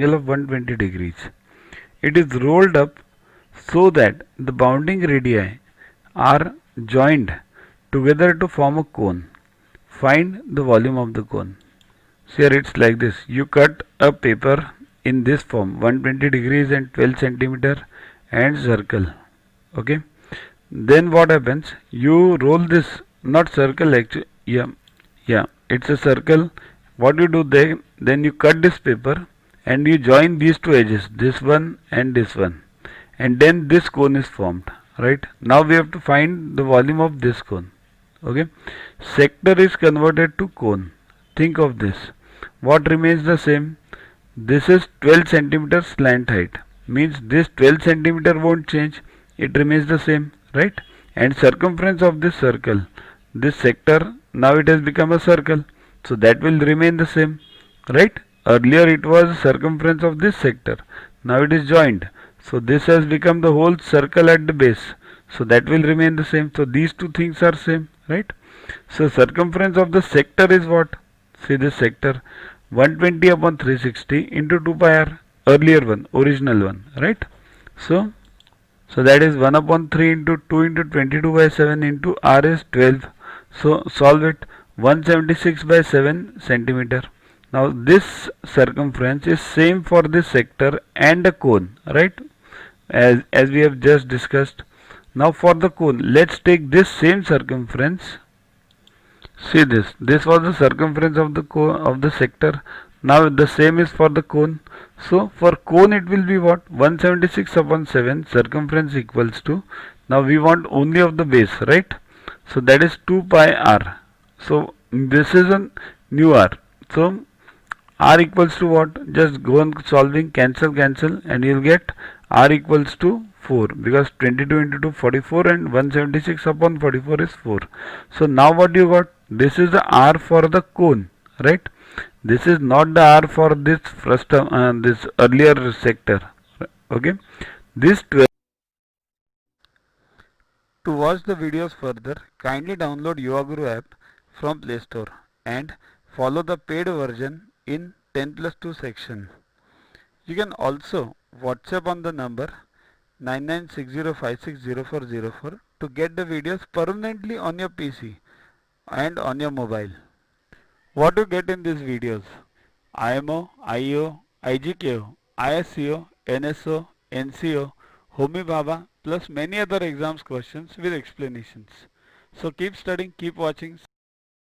angle of 120 degrees. It is rolled up so that the bounding radii are joined together to form a cone. Find the volume of the cone. So here it's like this. You cut a paper in this form, 120 degrees and 12 centimeter and circle. Okay. Then what happens? You roll this, not circle actually. Yeah, it's a circle. What you do then you cut this paper and you join these two edges, this one and this one, and then this cone is formed. Right. Now we have to find the volume of this cone. Okay. Sector is converted to cone. Think of this. What remains the same? This is 12 centimeter slant height. Means this 12 centimeter won't change. It remains the same, right? And circumference of this circle, this sector, now it has become a circle. So that will remain the same, right? Earlier it was circumference of this sector. Now it is joined. So this has become the whole circle at the base. So that will remain the same. So these two things are same, right? So circumference of the sector is what? See this sector, 120 upon 360 into 2 pi r, earlier one, original one, right? So that is 1 upon 3 into 2 into 22 by 7 into r is 12. So solve it, 176 by 7 centimeter. Now this circumference is same for this sector and a cone, right? As we have just discussed. Now for the cone, let's take this same circumference. See this. This was the circumference of the cone of the sector. Now the same is for the cone. So for cone it will be what? 176 upon 7 circumference equals to. Now we want only of the base, right? So that is 2 pi r. So this is a new r. So r equals to what? Just go on solving, cancel, and you'll get r equals to 4, because 22 into 2 44 and 176 upon 44 is 4. So now what you got? This is the r for the cone, right? This is not the r for this frustum, this earlier sector. Okay. This 12. To watch the videos further, kindly download Yogaguru app from Play Store and follow the paid version in 10+2 section. You can also WhatsApp on the number 9960560404 to get the videos permanently on your PC and on your mobile. What you get in these videos? IMO, IO, IGKO, ISCO, NSO, NCO, Homi Bhabha, plus many other exams questions with explanations. So keep studying, keep watching.